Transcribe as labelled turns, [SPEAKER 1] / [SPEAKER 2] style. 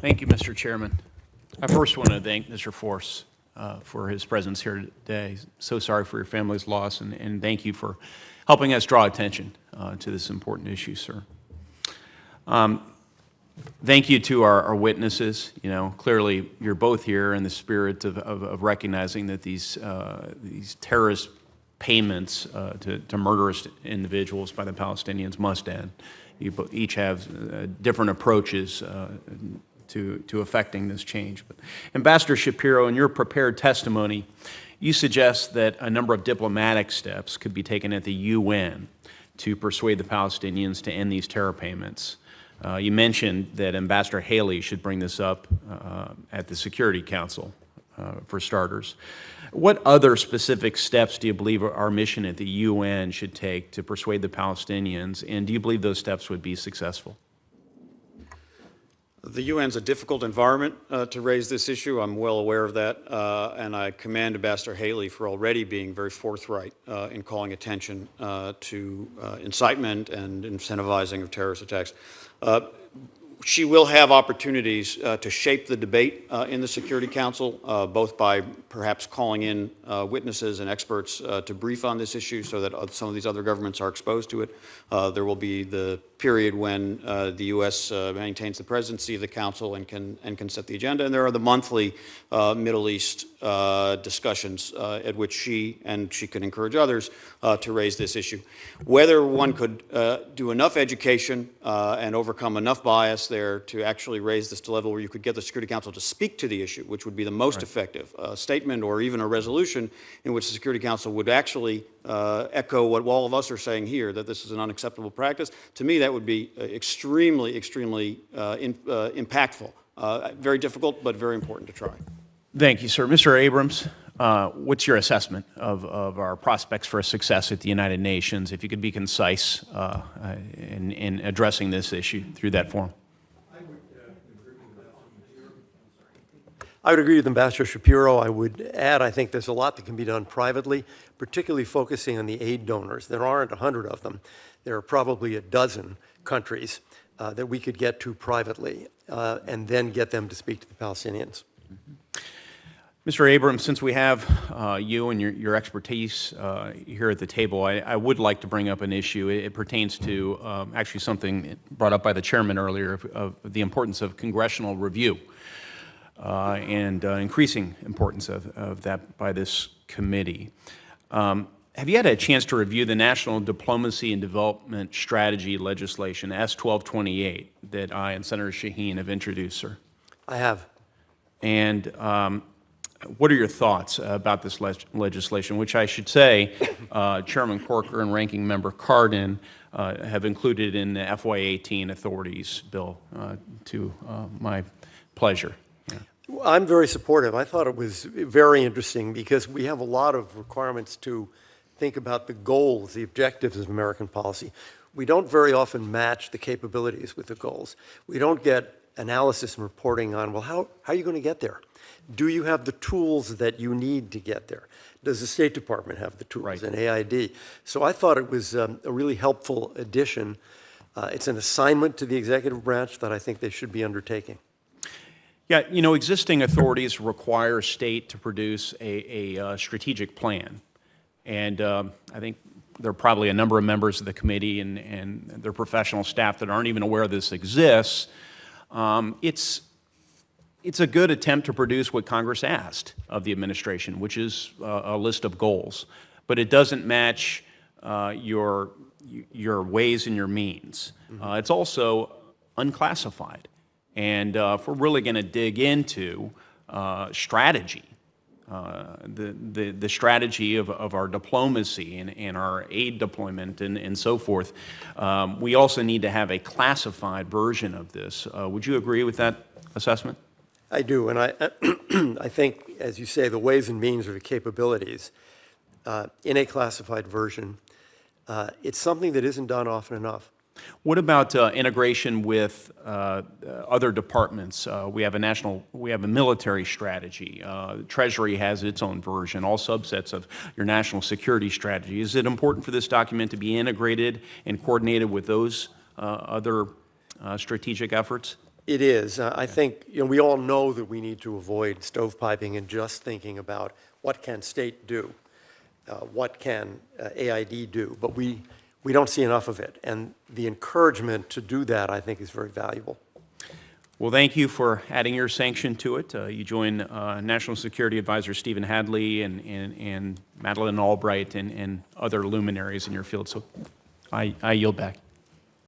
[SPEAKER 1] Thank you, Mr. Chairman. I first want to thank Mr. Force for his presence here today. So sorry for your family's loss, and thank you for helping us draw attention to this important issue, sir. Thank you to our witnesses. You know, clearly you're both here in the spirit of recognizing that these terrorist payments to murderous individuals by the Palestinians must end. You each have different approaches to affecting this change. But Ambassador Shapiro, in your prepared testimony, you suggest that a number of diplomatic steps could be taken at the UN to persuade the Palestinians to end these terror payments. You mentioned that Ambassador Haley should bring this up at the Security Council, for starters. What other specific steps do you believe our mission at the UN should take to persuade the Palestinians, and do you believe those steps would be successful?
[SPEAKER 2] The UN's a difficult environment to raise this issue. I'm well aware of that, and I commend Ambassador Haley for already being very forthright in calling attention to incitement and incentivizing of terrorist attacks. She will have opportunities to shape the debate in the Security Council, both by perhaps calling in witnesses and experts to brief on this issue so that some of these other governments are exposed to it. There will be the period when the U.S. Maintains the presidency of the Council and can set the agenda, and there are the monthly Middle East discussions at which she can encourage others to raise this issue. Whether one could do enough education and overcome enough bias there to actually raise this to a level where you could get the Security Council to speak to the issue, which would be the most effective statement or even a resolution in which the Security Council would actually echo what all of us are saying here, that this is an unacceptable practice. To me, that would be extremely, extremely impactful. Very difficult, but very important to try.
[SPEAKER 1] Thank you, sir. Mr. Abrams, what's your assessment of our prospects for success at the United Nations, if you could be concise in addressing this issue through that forum?
[SPEAKER 3] I would agree with Ambassador Shapiro. I would add, I think there's a lot that can be done privately, particularly focusing on the aid donors. There aren't 100 of them. There are probably a dozen countries that we could get to privately and then get them to speak to the Palestinians.
[SPEAKER 1] Mr. Abrams, since we have you and your expertise here at the table, I would like to bring up an issue. It pertains to actually something brought up by the chairman earlier of the importance of congressional review. And increasing importance of that by this committee. Have you had a chance to review the National Diplomacy and Development Strategy legislation, S-1228, that I and Senator Shaheen have introduced, sir?
[SPEAKER 3] I have.
[SPEAKER 1] And what are your thoughts about this legislation, which I should say Chairman Corker and Ranking Member Cardin have included in the FY18 authorities bill to my pleasure?
[SPEAKER 3] I'm very supportive. I thought it was very interesting because we have a lot of requirements to think about the goals, the objectives of American policy. We don't very often match the capabilities with the goals. We don't get analysis and reporting on, well, how are you going to get there? Do you have the tools that you need to get there? Does the State Department have the tools and AID? So I thought it was a really helpful addition. It's an assignment to the executive branch that I think they should be undertaking.
[SPEAKER 1] Yeah, you know, existing authorities require state to produce a strategic plan. And I think there are probably a number of members of the committee and their professional staff that aren't even aware this exists. It's a good attempt to produce what Congress asked of the administration, which is a list of goals. But it doesn't match your ways and your means. It's also unclassified. And if we're really going to dig into strategy, the strategy of our diplomacy and our aid deployment and so forth, we also need to have a classified version of this. Would you agree with that assessment?
[SPEAKER 3] I do, and I think, as you say, the ways and means or the capabilities in a classified version, it's something that isn't done often enough.
[SPEAKER 1] What about integration with other departments? We have a military strategy. Treasury has its own version, all subsets of your national security strategy. Is it important for this document to be integrated and coordinated with those other strategic efforts?
[SPEAKER 3] It is. I think, we all know that we need to avoid stovepiping and just thinking about what can state do, what can AID do, but we don't see enough of it. And the encouragement to do that, I think, is very valuable.
[SPEAKER 1] Well, thank you for adding your sanction to it. You join National Security Advisor Stephen Hadley and Madeleine Albright and other luminaries in your field. So I yield back.